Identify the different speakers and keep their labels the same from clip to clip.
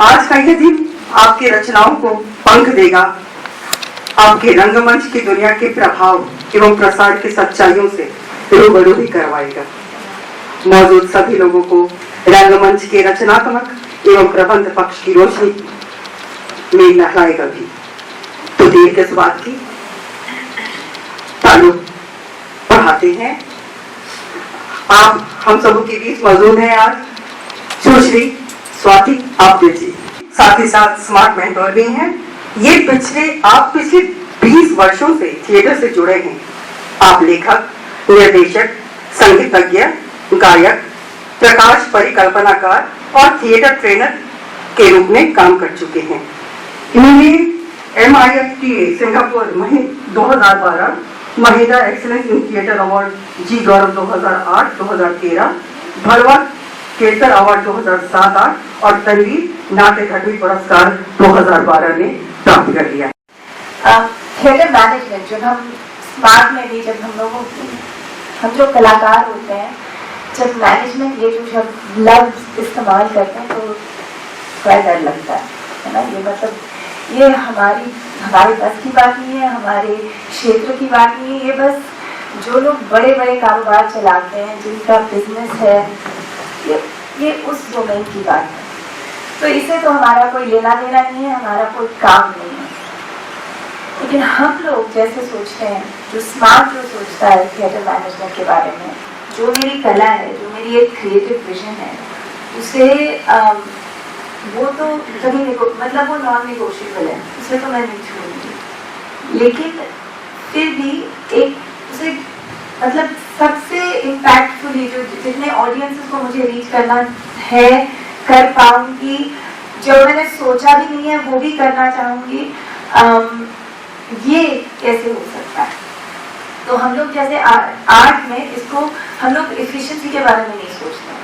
Speaker 1: आज का यह दिन आपकी रचनाओं को पंख देगा, आपके रंगमंच की दुनिया के प्रभाव एवं प्रसार की सच्चाइयों से रूबरू भी करवाएगा। मौजूद सभी लोगों को रंगमंच के रचनात्मक एवं प्रबंध पक्ष की रोशनी में लहराएगा भी। तो देर किस बात की, तालु पढ़ाते हैं। आप हम सबों के बीच मौजूद हैं आज सुश्री स्वाति आप्टे जी, साथ ही साथ स्मार्ट मेंटोर भी हैं। ये पिछले 20 वर्षों से थिएटर से जुड़े हैं। आप लेखक, निर्देशक, संगीतज्ञ, गायक, प्रकाश परिकल्पनाकार और थिएटर ट्रेनर के रूप में काम कर चुके हैं। इन्होंने MIFTA सिंगापुर 2012, महिला एक्सीलेंस इन थिएटर अवार्ड जी गौरव 2008-2013, भरवा केसर अवार्ड 2007-08 और तनवीर नाट्य अकादमी पुरस्कार 2012 में प्राप्त कर लिया।
Speaker 2: थिएटर मैनेजमेंट जब हम स्मार्ट में भी, जब हम जो कलाकार होते हैं, जब मैनेजमेंट ये जो शब्द लफ्ज इस्तेमाल करते हैं तो थोड़ा डर लगता है ना। ये मतलब ये हमारे बस की बात नहीं है, हमारे क्षेत्र की बात नहीं है। ये बस जो लोग बड़े बड़े कारोबार चलाते हैं, जिनका बिजनेस है, ये उस डोमेन की बात है। तो इससे तो हमारा कोई लेना देना नहीं है, हमारा कोई काम नहीं है। लेकिन हम लोग जैसे सोचते हैं, जो स्मार्ट जो सोचता है थिएटर मैनेजमेंट के बारे में, जो मेरी कला है, जो मेरी एक क्रिएटिव विजन है, उसे वो तो कभी मतलब वो नॉन निगोशिएबल है, उसे तो मैं नहीं छोड़ूंगी। लेकिन फिर भी एक उसे मतलब सबसे इम्पैक्टफुली जो जितने ऑडियंसेस को मुझे रीच करना है कर पाऊंगी, जो मैंने सोचा भी नहीं है वो भी करना चाहूंगी। ये कैसे हो सकता है? तो हम लोग जैसे आर्ट में इसको हम लोग एफिशिएंसी के बारे में नहीं सोचते हैं,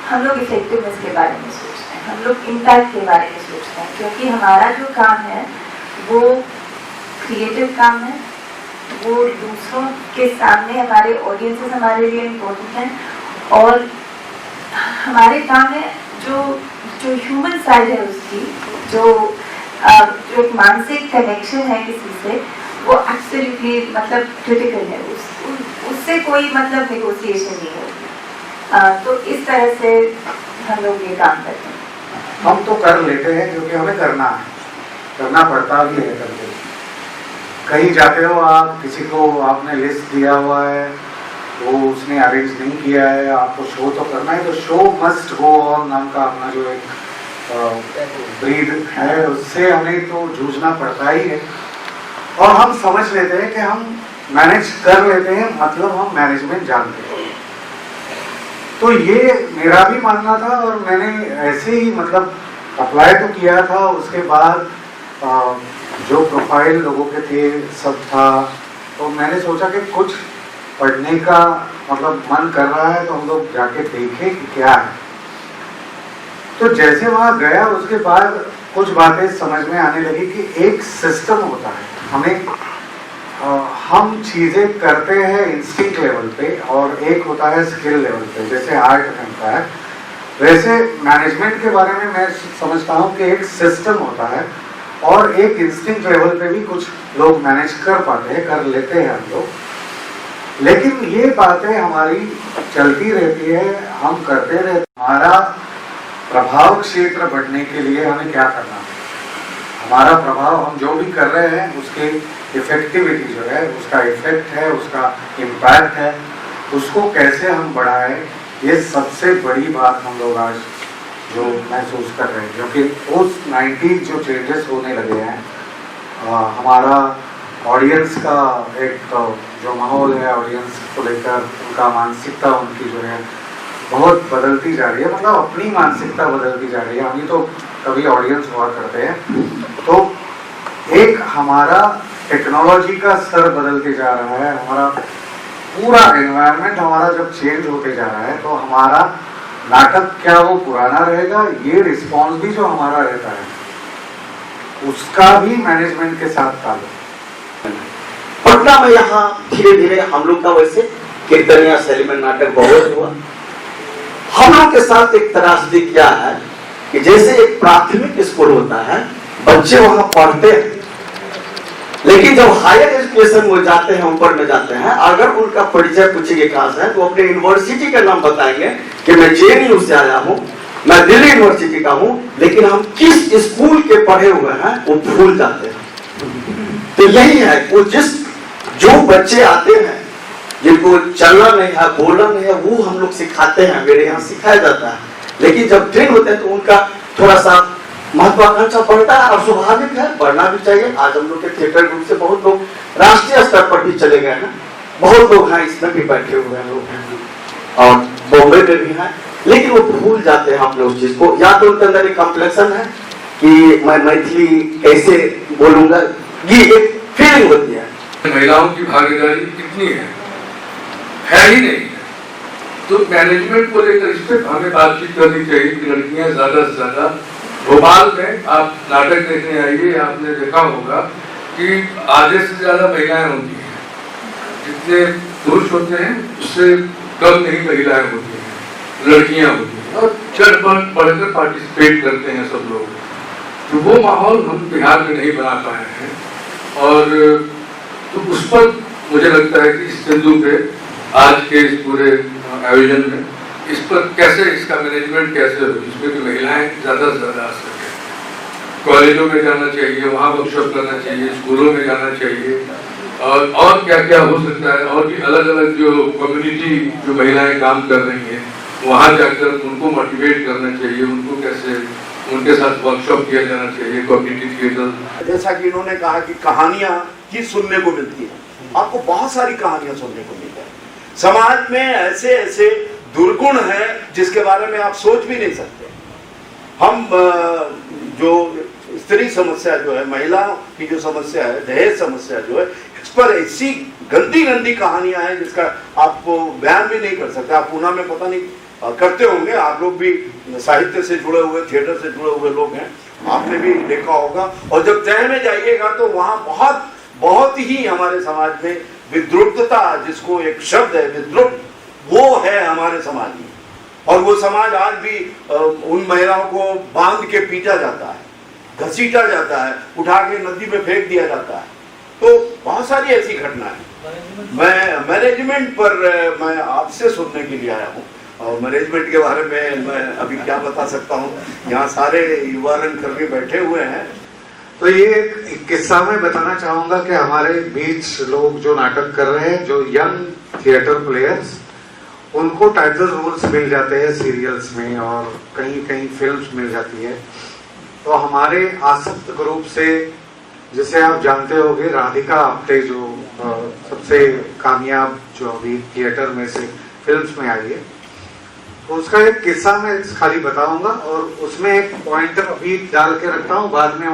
Speaker 2: हम लोग इफेक्टिवनेस के बारे में सोचते हैं, हम लोग इम्पैक्ट के बारे में सोचते हैं। क्योंकि हमारा जो काम है वो क्रिएटिव काम है, वो दूसरों के सामने हमारे ऑडियंसेस हमारे लिए इम्पोर्टेंट हैं। और हमारे काम है जो ह्यूमन साइड है उसकी, जो एक मानसिक कनेक्शन है किसी से, वो एब्सोल्युटली मतलब क्रिटिकल है। उससे कोई मतलब नेगोशिएशन नहीं होगी। तो इस तरह से हम लोग ये काम करते हैं।
Speaker 3: हम तो कर लेते हैं क्योंकि हमें करना पड़ता भी है। करके कहीं जाते हो आप, किसी को आपने लिस्ट दिया हुआ है, वो उसने अरेंज नहीं किया है, आपको शो तो करना है, तो शो मस्ट गो ऑन नाम का अपना जो एक ब्रीड है, उससे हमें तो जूझना पड़ता ही है। और हम समझ लेते हैं कि हम मैनेज कर लेते हैं, मतलब हम मैनेजमेंट जानते हैं। तो ये मेरा भी मानना था और मैंने ऐसे ही मतलब अप्लाई तो किया था। उसके बाद जो प्रोफाइल लोगों के थे सब था, तो मैंने सोचा कि कुछ पढ़ने का मतलब मन कर रहा है, तो हम लोग जाके देखें कि क्या है। तो जैसे वहाँ गया, उसके बाद कुछ बातें समझ में आने लगी कि एक सिस्टम होता है, हम चीज़ें करते हैं इंस्टिंक्ट लेवल पे, और एक होता है स्किल लेवल पे। जैसे आर्ट बनता है, वैसे मैनेजमेंट के बारे में मैं समझता हूँ कि एक सिस्टम होता है और एक इंस्टिंक्ट लेवल पे भी कुछ लोग मैनेज कर पाते हैं, कर लेते हैं हम लोग। लेकिन ये बातें हमारी चलती रहती है, हम करते रहते। हमारा प्रभाव क्षेत्र बढ़ने के लिए हमें क्या करना है? हमारा प्रभाव, हम जो भी कर रहे हैं उसके इफेक्टिविटी जो है, उसका इफेक्ट है, उसका इम्पैक्ट है, उसको कैसे हम बढ़ाएं, ये सबसे बड़ी बात हम लोग आज जो महसूस कर रहे हैं। क्योंकि उस 90 जो चेंजेस होने लगे हैं, हमारा ऑडियंस का एक जो माहौल है, ऑडियंस को लेकर उनका मानसिकता उनकी जो है बहुत बदलती जा रही है। मतलब अपनी मानसिकता बदलती जा रही है। हम ही तो कभी ऑडियंस हुआ करते हैं। तो एक हमारा टेक्नोलॉजी का स्तर बदलते जा रहा है, हमारा पूरा एनवायरनमेंट हमारा जब चेंज होते जा रहा है, तो हमारा नाटक क्या वो पुराना रहेगा? ये रिस्पॉन्स भी जो हमारा रहता है उसका भी मैनेजमेंट के साथ ताल्लुक।
Speaker 4: पटना में यहाँ धीरे धीरे हम लोग का वैसे कीर्तनिया शैली में नाटक बहुत हुआ। हम लोग के साथ एक त्रासदी क्या है कि जैसे एक प्राथमिक स्कूल होता है, बच्चे वहां पढ़ते हैं, लेकिन जब हायर एजुकेशन में जाते हैं, ऊपर में जाते हैं, अगर उनका परिचय पूछेंगे कहां से है, तो अपने यूनिवर्सिटी का नाम बताएंगे कि मैं JNU से आया हूं, मैं दिल्ली यूनिवर्सिटी का हूं, लेकिन हम किस स्कूल के पढ़े हुए हैं वो भूल जाते हैं। तो यही है, वो जो बच्चे आते हैं जिनको चलना नहीं है, बोलना नहीं है, वो हम लोग सिखाते हैं, मेरे यहाँ सिखाया जाता है। लेकिन जब ट्रेन होते हैं तो उनका थोड़ा सा महत्वाकांक्षा बढ़ता है, और स्वाभाविक है, बढ़ना भी चाहिए। आज हम लोग के थिएटर ग्रुप से बहुत लोग राष्ट्रीय स्तर पर भी चले गए हैं, बहुत लोग हैं, इसमें भी बैठे हुए हैं लोग हैं, और बॉम्बे में भी हैं, लेकिन वो भूल जाते हैं अपने उस चीज को। या तो उनके अंदर एक कॉम्प्लेक्शन है कि मैं मैथिली कैसे बोलूंगा, ये एक फीलिंग होती है।
Speaker 5: महिलाओं की भागीदारी कितनी है ही नहीं है। तो मैनेजमेंट को लेकर इस पर हमें बातचीत करनी चाहिए कि लड़कियां ज्यादा से ज्यादा, भोपाल में आप नाटक देखने आइए, आपने देखा होगा कि आधे से ज्यादा महिलाएं होती हैं, जितने पुरुष होते हैं उससे कम नहीं महिलाएं होती हैं, लड़कियां होती हैं, और चढ़ बढ़कर पार्टिसिपेट करते हैं सब लोग। तो वो माहौल हम बिहार में नहीं बना पाए हैं, और तो उस पर मुझे लगता है कि इस बिंदु पे आज के इस पूरे आयोजन में इस पर कैसे, इसका मैनेजमेंट कैसे हो, जिसमें कि महिलाएं ज्यादा से ज्यादा आ सके। कॉलेजों में जाना चाहिए, वहाँ वर्कशॉप करना चाहिए, स्कूलों में जाना चाहिए, और क्या क्या हो सकता है, और भी अलग अलग जो कम्युनिटी जो महिलाएं काम कर रही हैं वहाँ जाकर उनको मोटिवेट करना चाहिए, उनको कैसे उनके साथ वर्कशॉप किया जाना चाहिए, कम्युनिटी थिएटर।
Speaker 6: जैसा कि इन्होंने कहा कि कहानियां ही सुनने को मिलती है, आपको बहुत सारी कहानियां सुनने को मिलती है। समाज में ऐसे ऐसे दुर्गुण हैं जिसके बारे में आप सोच भी नहीं सकते। हम जो स्त्री समस्या जो है, महिलाओं की जो समस्या है, दहेज समस्या जो है, इस पर ऐसी गंदी गंदी कहानियां हैं जिसका आप बयान भी नहीं कर सकते। आप पूना में पता नहीं करते होंगे, आप लोग भी साहित्य से जुड़े हुए, थिएटर से जुड़े हुए लोग हैं, आपने भी देखा होगा। और जब तय में जाइएगा तो वहां बहुत बहुत ही हमारे समाज में विद्रुपता, जिसको एक शब्द है विद्रुप, वो है हमारे समाज में। और वो समाज आज भी उन महिलाओं को बांध के पीटा जाता है, घसीटा जाता है, उठा के नदी में फेंक दिया जाता है। तो बहुत सारी ऐसी घटनाएं। मैं मैनेजमेंट पर मैं आपसे सुनने के लिए आया हूँ, और मैनेजमेंट के बारे में मैं अभी क्या बता सकता हूँ, यहाँ सारे युवा रंगकर्मी बैठे हुए हैं।
Speaker 3: तो ये एक किस्सा मैं बताना चाहूंगा कि हमारे बीच लोग जो नाटक कर रहे हैं, जो यंग थिएटर प्लेयर्स, उनको टाइटल रोल्स मिल जाते हैं सीरियल्स में, और कहीं कहीं फिल्म्स मिल जाती है। तो हमारे आसक्त ग्रुप से, जिसे आप जानते होंगे, राधिका आप्टे, जो सबसे कामयाब जो अभी थिएटर में से फिल्म्स में आई है, तो उसका एक किस्सा मैं खाली बताऊंगा, और उसमें एक पॉइंटर अभी डाल के रखता हूँ, बाद में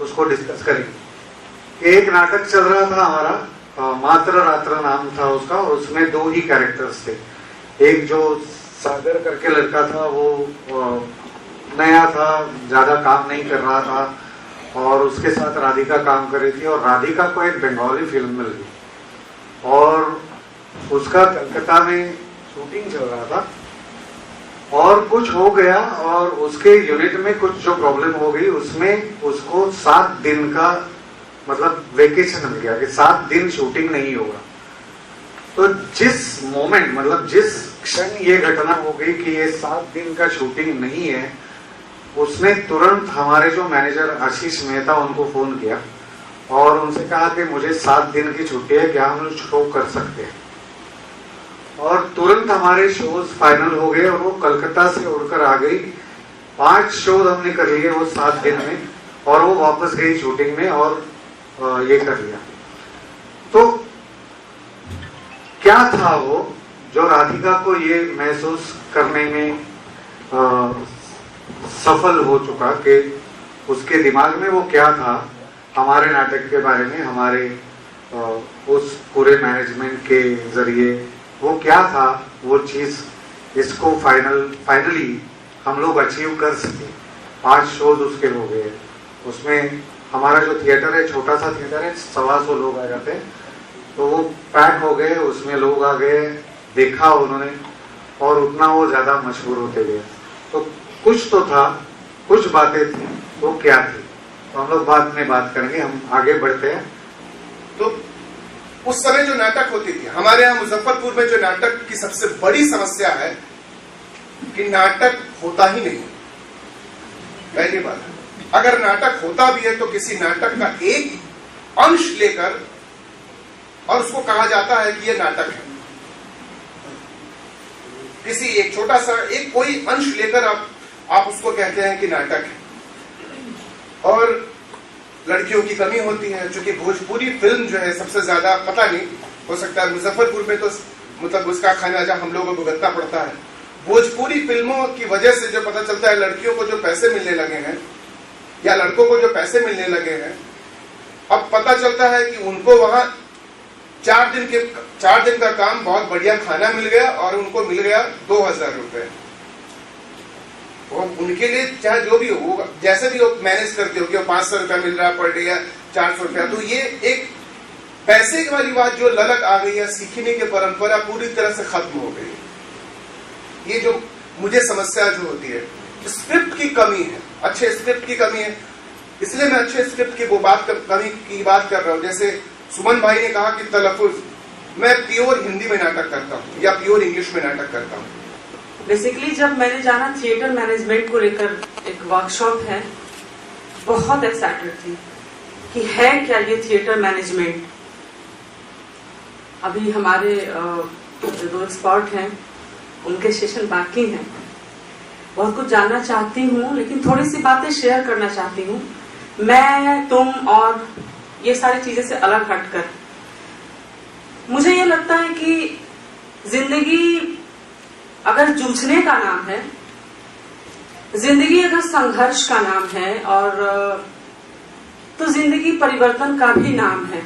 Speaker 3: उसको डिस्कस करेंगे। एक नाटक चल रहा था हमारा, मात्र रात्र नाम था उसका, और उसमें दो ही कैरेक्टर्स थे। एक जो सागर करके लड़का था, वो नया था, ज्यादा काम नहीं कर रहा था, और उसके साथ राधिका काम कर रही थी, और राधिका को एक बंगाली फिल्म मिल गई, और उसका कलकत्ता में शूटिंग चल रहा था, और कुछ हो गया, और उसके यूनिट में कुछ जो प्रॉब्लम हो गई, उसमें उसको 7 दिन का मतलब वेकेशन मिल गया कि 7 दिन शूटिंग नहीं होगा। तो जिस मोमेंट, मतलब जिस क्षण ये घटना हो गई कि ये 7 दिन का शूटिंग नहीं है, उसने तुरंत हमारे जो मैनेजर आशीष मेहता, उनको फोन किया और उनसे कहा कि मुझे 7 दिन की छुट्टी है, क्या हम शो कर सकते हैं। और तुरंत हमारे शोज फाइनल हो गए, और वो कलकत्ता से उड़कर आ गई। 5 शो हमने कर लिए वो 7 दिन में, और वो वापस गई शूटिंग में, और ये कर लिया। तो क्या था वो जो राधिका को ये महसूस करने में सफल हो चुका कि उसके दिमाग में वो क्या था हमारे नाटक के बारे में, हमारे उस पूरे मैनेजमेंट के जरिए वो क्या था वो चीज, इसको फाइनली हम लोग अचीव कर सके। 5 शोज उसके हो गए। उसमें हमारा जो थिएटर है, छोटा सा थिएटर है, 125 लोग आ जाते हैं, तो वो पैक हो गए, उसमें लोग आ गए, देखा उन्होंने, और उतना वो ज्यादा मशहूर होते गए। तो कुछ तो था कुछ बातें थी, वो क्या थी तो हम लोग बाद में बात करेंगे। हम आगे बढ़ते हैं।
Speaker 7: तो उस समय जो नाटक होती थी हमारे यहाँ मुजफ्फरपुर में, जो नाटक की सबसे बड़ी समस्या है कि नाटक होता ही नहीं। पहली बात, अगर नाटक होता भी है तो किसी नाटक का एक अंश लेकर और उसको कहा जाता है कि यह नाटक है। किसी एक छोटा सा एक कोई अंश लेकर आप उसको कहते हैं कि नाटक है। और लड़कियों की कमी होती है, क्योंकि भोजपुरी फिल्म जो है सबसे ज्यादा, पता नहीं हो सकता है मुजफ्फरपुर में तो मतलब उसका खामियाजा हम लोगों को भुगतना पड़ता है। भोजपुरी फिल्मों की वजह से जो पता चलता है, लड़कियों को जो पैसे मिलने लगे हैं या लड़कों को जो पैसे मिलने लगे हैं, अब पता चलता है कि उनको वहां 4 दिन का काम, बहुत बढ़िया खाना मिल गया और उनको मिल गया 2000 रुपए। उनके लिए चाहे जो भी हो, जैसे भी हो मैनेज करते हो कि 500 रुपया मिल रहा पर डे या 400 रुपया, तो ये एक पैसे वाली बात जो ललक आ गई है, सीखने की परंपरा पूरी तरह से खत्म हो गई। ये जो मुझे समस्या जो होती है, स्क्रिप्ट की कमी है, अच्छे स्क्रिप्ट की कमी है। इसलिए मैं अच्छे स्क्रिप्ट की कमी की बात कर रहा हूँ। जैसे सुमन भाई ने कहा कि तलफ़ुज़, मैं प्योर हिंदी में नाटक करता हूँ या प्योर इंग्लिश में नाटक करता हूँ।
Speaker 8: बेसिकली जब मैंने जाना थिएटर मैनेजमेंट को लेकर एक वर्कशॉप है, बहुत एक्साइटेड थी कि है क्या ये थिएटर मैनेजमेंट। अभी हमारे जो 2 एक्सपर्ट हैं उनके सेशन बाकी हैं। बहुत कुछ जानना चाहती हूँ, लेकिन थोड़ी सी बातें शेयर करना चाहती हूँ। मैं, तुम और ये सारी चीजें से अलग हटकर मुझे ये लगता है कि जिंदगी अगर जूझने का नाम है, जिंदगी अगर संघर्ष का नाम है, और तो जिंदगी परिवर्तन का भी नाम है।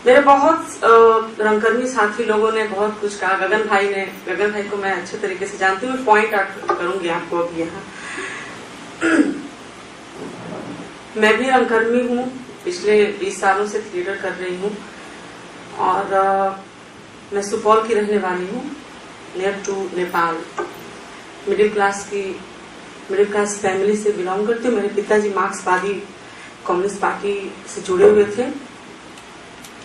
Speaker 8: मेरे बहुत रंगकर्मी साथी लोगों ने बहुत कुछ कहा। गगन भाई को मैं अच्छे तरीके से जानती हूँ, पॉइंट आउट करूंगी आपको अभी यहाँ। मैं भी रंगकर्मी हूँ, पिछले 20 सालों से थिएटर कर रही हूँ, और मैं सुपौल की रहने वाली हूँ, near to Nepal. Middle class family से बिलोंग करती हूँ। मेरे पिताजी मार्क्सवादी कम्युनिस्ट पार्टी से जुड़े हुए थे।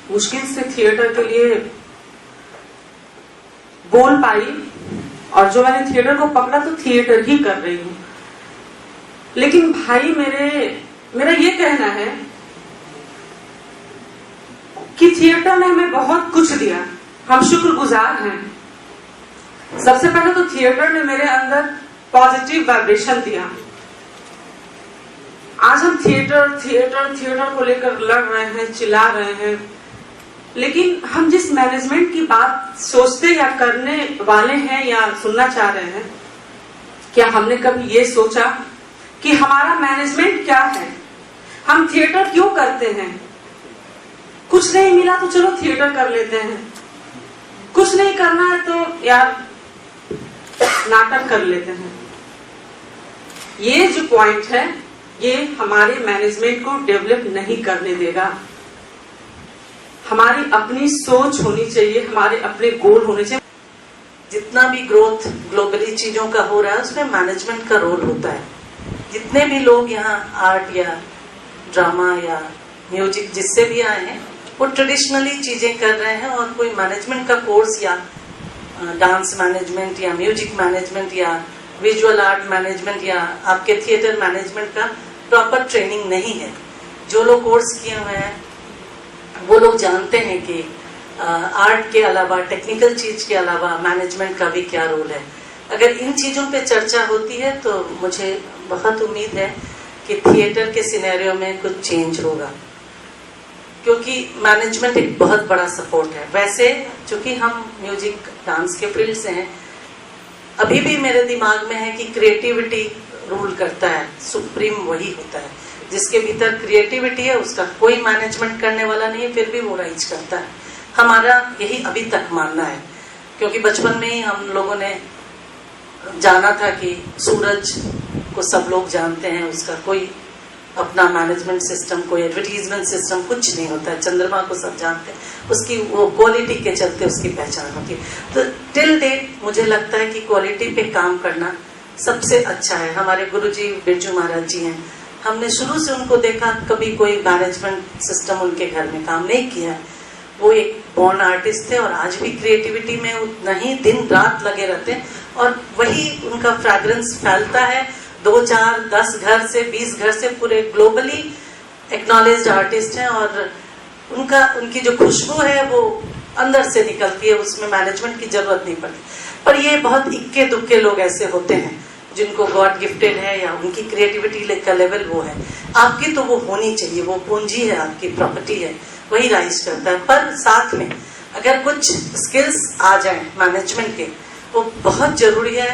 Speaker 8: मुश्किल से थिएटर के लिए बोल पाई, और जो मैंने थिएटर को पकड़ा तो थिएटर ही कर रही हूँ। लेकिन भाई मेरा ये कहना है कि थिएटर ने हमें बहुत कुछ दिया, हम शुक्रगुजार हैं। सबसे पहले तो थिएटर ने मेरे अंदर पॉजिटिव वाइब्रेशन दिया। आज हम थिएटर को लेकर लड़ रहे हैं, चिल्ला रहे हैं, लेकिन हम जिस मैनेजमेंट की बात सोचते या करने वाले हैं या सुनना चाह रहे हैं, क्या हमने कभी ये सोचा कि हमारा मैनेजमेंट क्या है? हम थिएटर क्यों करते हैं? कुछ नहीं मिला तो चलो थिएटर कर लेते हैं, कुछ नहीं करना है तो यार नाटक कर लेते हैं। ये जो पॉइंट है, ये हमारे मैनेजमेंट को डेवलप नहीं करने देगा। हमारी अपनी सोच होनी चाहिए, हमारे अपने गोल होने चाहिए।
Speaker 9: जितना भी ग्रोथ ग्लोबली चीजों का हो रहा है, उसमें मैनेजमेंट का रोल होता है। जितने भी लोग यहाँ आर्ट या ड्रामा या म्यूजिक जिससे भी आए हैं, वो ट्रेडिशनली चीजें कर रहे हैं, और कोई मैनेजमेंट का कोर्स या डांस मैनेजमेंट या म्यूजिक मैनेजमेंट या विजुअल आर्ट मैनेजमेंट या आपके थिएटर मैनेजमेंट का प्रॉपर ट्रेनिंग नहीं है। जो लोग कोर्स किए हुए हैं वो लोग जानते हैं कि आर्ट के अलावा, टेक्निकल चीज के अलावा मैनेजमेंट का भी क्या रोल है। अगर इन चीजों पे चर्चा होती है तो मुझे बहुत उम्मीद है कि थिएटर के सिनेरियो में कुछ चेंज होगा, क्योंकि मैनेजमेंट एक बहुत बड़ा सपोर्ट है। वैसे चूंकि हम म्यूजिक डांस के फील्ड से हैं, अभी भी मेरे दिमाग में है कि क्रिएटिविटी रूल करता है, सुप्रीम वही होता है। जिसके भीतर क्रिएटिविटी है उसका कोई मैनेजमेंट करने वाला नहीं है, फिर भी वो राइज करता है। हमारा यही अभी तक मानना है, क्योंकि बचपन में ही हम लोगों ने जाना था कि सूरज को सब लोग जानते हैं, उसका कोई अपना मैनेजमेंट सिस्टम, कोई एडवर्टीजमेंट सिस्टम कुछ नहीं होता है। चंद्रमा को सब जानते हैं, उसकी वो क्वालिटी के चलते उसकी पहचान होती है। तो टिल डेट मुझे लगता है कि क्वालिटी पे काम करना सबसे अच्छा है। हमारे गुरुजी बिरजू महाराज जी हैं, हमने शुरू से उनको देखा, कभी कोई मैनेजमेंट सिस्टम उनके घर में काम नहीं किया है। वो एक बॉर्न आर्टिस्ट थे और आज भी क्रिएटिविटी में उतना ही दिन रात लगे रहते हैं और वही उनका फ्रैग्रेंस फैलता है 2, 4, 10 घर से 20 घर से, पूरे ग्लोबली एक्नॉलेज्ड आर्टिस्ट हैं और उनकी जो खुशबू है वो अंदर से निकलती है, उसमें मैनेजमेंट की जरूरत नहीं पड़ती। पर ये बहुत इक्के दुक्के लोग ऐसे होते हैं जिनको गॉड गिफ्टेड है या उनकी क्रिएटिविटी का लेवल वो है। आपकी तो वो होनी चाहिए, वो पूंजी है, आपकी प्रॉपर्टी है, वही राइज करता है। पर साथ में अगर कुछ स्किल्स आ जाएं मैनेजमेंट के, वो बहुत जरूरी है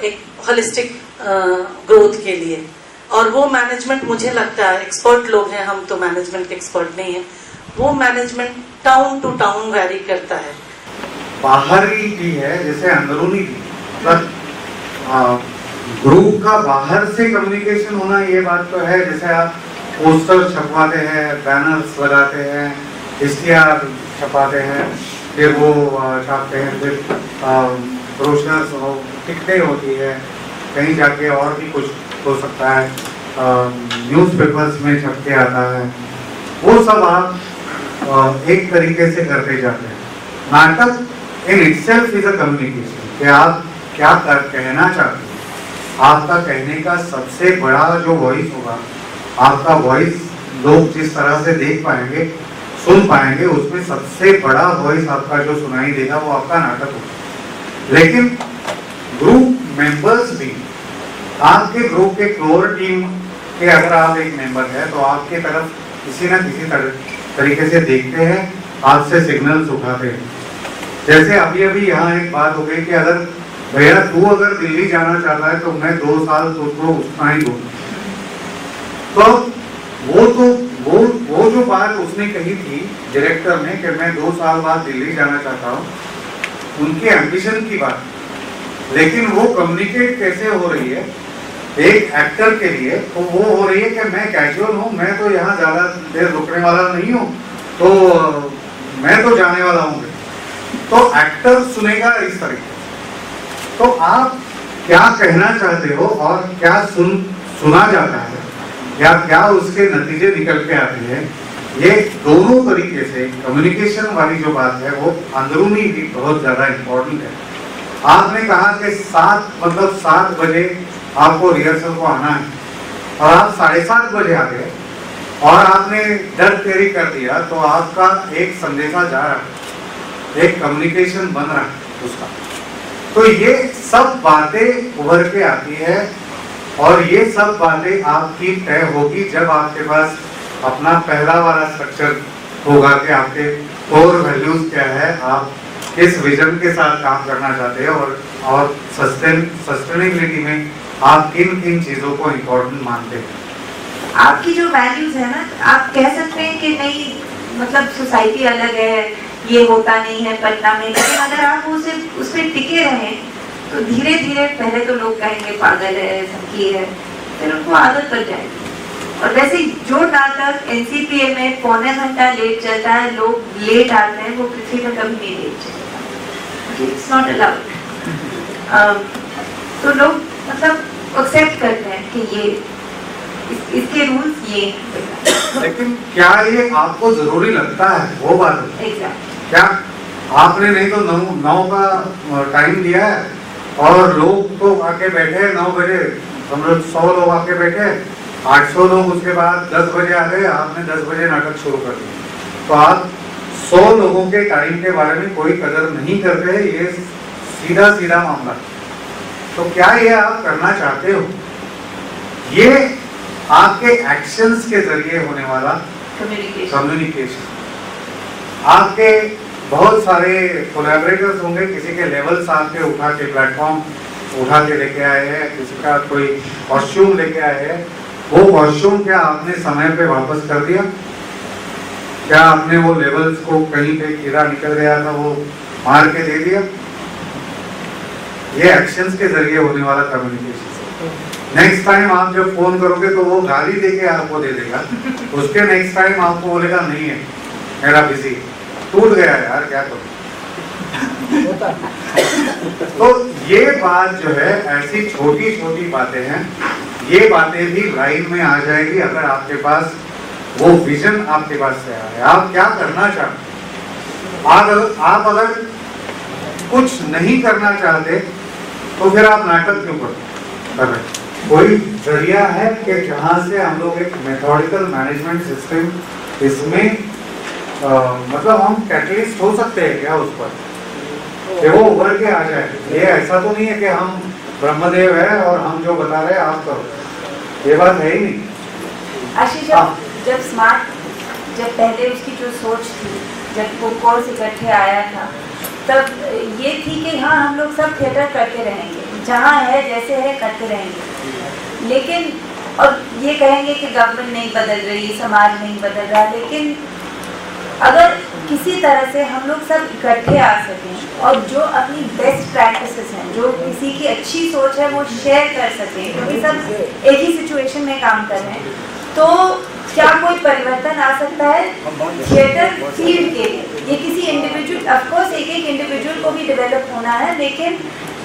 Speaker 9: एक होलिस्टिक ग्रोथ के लिए। और वो मैनेजमेंट मुझे लगता है, एक्सपर्ट लोग हैं, हम तो मैनेजमेंट के एक्सपर्ट नहीं है, वो management town to town vary करता है।
Speaker 3: बाहरी भी है जैसे अंदरूनी भी, मतलब ग्रुप का बाहर से कम्युनिकेशन होना, ये बात तो है। जैसे आप पोस्टर छपवाते हैं, बैनर्स लगाते हैं, इश्तिहार छपाते हैं, फिर वो छापते हैं, फिर ब्रोशर्स हो, टिकटें होती है, कहीं जाके और भी कुछ हो सकता है, न्यूज़पेपर्स में छप के आता है, वो सब आप एक तरीके से करते जाते हैं। नाटक in itself is a communication, कि आप क्या कहना चाहते हैं। आपका कहने का सबसे बड़ा जो वॉइस होगा, आपका वॉइस लोग जिस तरह से देख पाएंगे, सुन पाएंगे, उसमें सबसे बड़ा वॉइस आपका जो सुनाई देगा वो आपका नाटक होगा। लेकिन ग्रुप मेंबर्स भी, आपके ग्रुप के कोर टीम के अगर आप एक मेंबर है तो आपके तरफ किसी न किसी तरीके से देखते हैं, आपसे सिग्नल्स उठाते हैं। जैसे अभी अभी यहाँ एक बात हो गई कि अगर भैया तू अगर दिल्ली जाना चाहता है तो मैं 2 साल तुझको उतना ही दूंगा। तो वो जो बात उसने कही थी डायरेक्टर ने कि मैं 2 साल बाद दिल्ली जाना चाहता हूँ, उनके एम्बिशन की बात, लेकिन वो कम्युनिकेट कैसे हो रही है एक एक्टर के लिए, तो वो हो रही है कि मैं कैजुअल हूँ, मैं तो यहाँ ज्यादा देर रुकने वाला नहीं हूँ, तो मैं तो जाने वाला हूँ। तो एक्टर सुनेगा इस तरीके। तो आप क्या कहना चाहते हो और क्या सुना जाता है या क्या उसके नतीजे निकल के आते हैं, ये दोनों तरीके से कम्युनिकेशन वाली जो बात है वो अंदरूनी भी बहुत ज्यादा इम्पोर्टेंट है। आपने कहा कि 7 बजे आपको रिहर्सल को आना है और आप 7:30 बजे आ गए और आपने डर तैयारी कर दिया, तो आपका एक संदेशा जा रहा है, एक कम्युनिकेशन बन रहा है उसका। तो ये सब बातें उभर के आती है और ये सब बातें आपकी तय होगी जब आपके पास अपना पहला वाला स्ट्रक्चर होगा कि आपके कोर वैल्यूज क्या है, आप किस विजन के साथ काम करना चाहते हैं और सस्टेनेबिलिटी में आप किन किन चीजों को इम्पोर्टेंट मानते हैं।
Speaker 2: आपकी जो वैल्यूज है ना, आप कह सकते हैं कि नहीं, मतलब सोसाइटी अलग है, ये होता नहीं है पटना में, लेकिन अगर आप उस पर टिके रहें तो धीरे धीरे पहले तो लोग कहेंगे पागल है, संकीर है, फिर उनको आदत पड़ जाएगी। और वैसे जो नाटक एनसीपीए में 1.25 घंटा लेट चलता है, लोग लेट आते हैं, वो पृथ्वी में कभी नहीं लेट चलेगा, इट्स नॉट अलाउड। तो लोग मतलब एक्सेप्ट करते हैं कि ये इसके रूल्स ये हैं।
Speaker 3: लेकिन क्या ये आपको जरूरी लगता है, वो बात है।
Speaker 2: एग्जैक्ट।
Speaker 3: क्या आपने नहीं तो 9 का टाइम दिया है और लोग तो आके बैठे 9 बजे, हम लोग 100 लोग आके बैठे, 800 लोग उसके बाद 10 बजे आ गए, आपने 10 बजे नाटक शुरू कर दिया। तो आप 100 लोगों के टाइम के बारे में कोई कदर नहीं करते, ये सीधा मामला। तो क्या ये आप करना चाहते हो? ये आपके एक्शंस के जरिए होने वाला कम्युनिकेशन। आपके बहुत सारे कोलैबोरेटर्स होंगे, किसी के लेवल्स आपके उठा के प्लेटफॉर्म उठा के लेके आए हैं, किसी का कोई कॉस्ट्यूम लेके आए हैं, वो कॉस्ट्यूम क्या आपने समय पे वापस कर दिया? क्या आपने वो लेवल्स को कहीं पे कीड़ा निकल गया था वो मार के दे दिया? ये एक्शंस के जरिए होने वाला कम्युनिकेशन। नेक्स्ट टाइम आप जब फोन करोगे तो वो गाली देके आपको दे देगा, उसके नेक्स्ट टाइम आपको बोलेगा नहीं है मेरा बिजी, टूट गया यार क्या करूं। तो ये बात जो है ऐसी छोटी छोटी बातें हैं, ये बातें भी लाइन में आ जाएगी अगर आपके पास वो विजन आपके पास से आ है, आप क्या करना चाहते हैं। आप अगर कुछ नहीं करना चाहते तो फिर आप नाटक क्यों कर रहे हैं? कोई जरिया है कि जहाँ से हम लोग एक मेथोडिकल मैनेजमेंट सिस्टम इसमें मतलब हम कैटलिस्ट हो सकते हैं क्या उस पर कि वो उभर के आ जाए। ये ऐसा तो नहीं है कि हम ब्रह्मदेव है और हम जो बता रहे हैं आप करो, ये बात है ही नहीं।
Speaker 2: आशीष, जब स्मार्ट जब पहले उसकी जो सोच थी, जब वो कोर्स इकट्ठे आया था, तब ये थी कि हाँ हम लोग सब थिएटर करते रहेंगे, जहाँ है जैसे है करते रहेंगे, लेकिन और ये कहेंगे कि गवर्नमेंट नहीं बदल रही, समाज नहीं बदल रहा, लेकिन अगर किसी तरह से हम लोग सब इकट्ठे आ सकें और जो अपनी बेस्ट प्रैक्टिसेस हैं, जो किसी की अच्छी सोच है वो शेयर कर सकें, क्योंकि सब एक ही सिचुएशन में काम कर रहे हैं, तो क्या कोई परिवर्तन आ सकता है थिएटर फील्ड के लिए। ये किसी इंडिविजुअल, ऑफकोर्स एक एक इंडिविजुअल को भी डेवलप होना है, लेकिन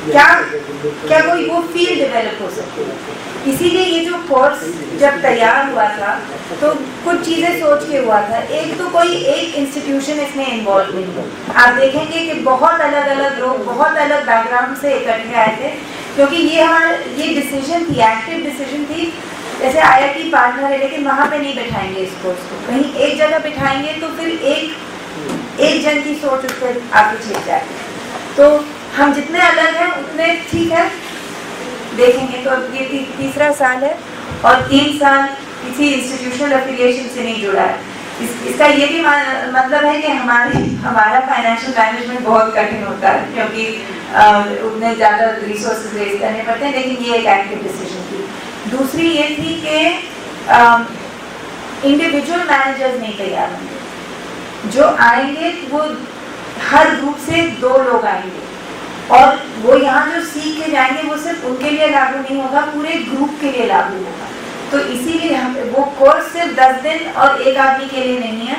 Speaker 2: क्या कोई वो फील्ड डेवलप हो सकती है। इसीलिए ये जो कोर्स जब तैयार हुआ था तो कुछ चीजें सोच के हुआ था। एक तो कोई एक इंस्टीट्यूशन इसमें इन्वॉल्व नहीं है। आप देखेंगे कि बहुत अलग अलग लोग बहुत अलग बैकग्राउंड से इकट्ठे आए थे, क्योंकि ये डिसीजन थी, एक्टिव डिसीजन थी। जैसे IIT पार्टनर है, लेकिन वहाँ पे नहीं बैठाएंगे इस कोर्स को, कहीं एक जगह बैठाएंगे तो फिर एक जन की सोच उस पर आगे छिप जाए। तो हम जितने अलग हैं उतने ठीक है, देखेंगे। तो अब ये तीसरा साल है और 3 साल किसी इंस्टीट्यूशनल एफिलिएशन से नहीं जुड़ा है। इसका ये भी मतलब है कि हमारा फाइनेंशियल मैनेजमेंट बहुत कठिन होता है, क्योंकि उतने ज़्यादा रिसोर्सेज रेज करने पड़ते हैं, लेकिन ये एक एक्टिव डिसीजन थी। दूसरी ये थी कि इंडिविजुअल मैनेजर्स नहीं तैयार होंगे, जो आएंगे वो हर ग्रुप से 2 लोग आएंगे और वो यहाँ जो सीख के जाएंगे वो सिर्फ उनके लिए लागू नहीं होगा, पूरे ग्रुप के लिए लागू होगा। तो इसीलिए वो कोर्स सिर्फ 10 दिन और एक आदमी के लिए नहीं है,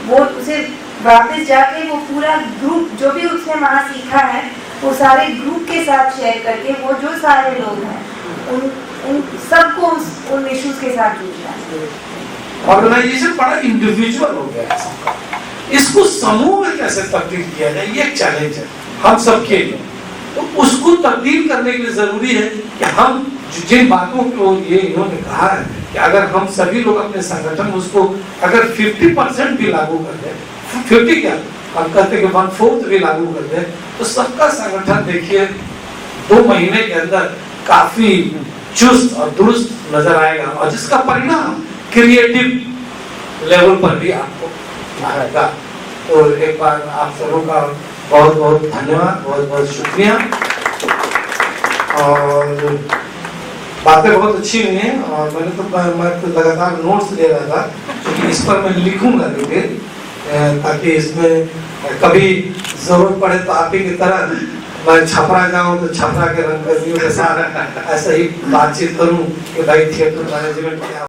Speaker 2: वो उसे वापस जाके वो पूरा ग्रुप जो भी उसने वहाँ सीखा है वो सारे ग्रुप के साथ शेयर करके वो जो सारे लोग हैं उन सबको उन इश्यूज के साथ जूझना है।
Speaker 10: ऑर्गेनाइजेशन बड़ा इंडिविजुअल हो गया है सबका, इसको समूह में कैसे तब्दील किया जाए, ये एक चैलेंज है हम सबके लिए। तो उसको तब्दील करने के लिए जरूरी है कि हम जिन बातों को ये इन्होंने कहा है कि अगर हम सभी लोग अपने संगठन उसको अगर 50% भी लागू कर दें, 50 क्या हम कहते हैं कि 1/4 भी लागू कर दें, तो सबका संगठन देखिए 2 महीने के अंदर काफी चुस्त और दुरुस्त नजर आएगा, और जिसका परिणाम क्रिएटिव लेवल पर भी आपको आएगा। तो एक बार आप सबों का बहुत बहुत धन्यवाद, बहुत बहुत शुक्रिया। और बातें बहुत अच्छी हुई हैं, और मैं तो लगातार नोट्स ले रहा था, क्योंकि इस पर मैं लिखूंगा डिटेल, ताकि इसमें कभी जरूरत पड़े तो आप ही की तरह मैं छपरा जाऊं तो छपरा के रंगकर्मियों के साथ ऐसा ही बातचीत करूं कि भाई थिएटर मैनेजमेंट क्या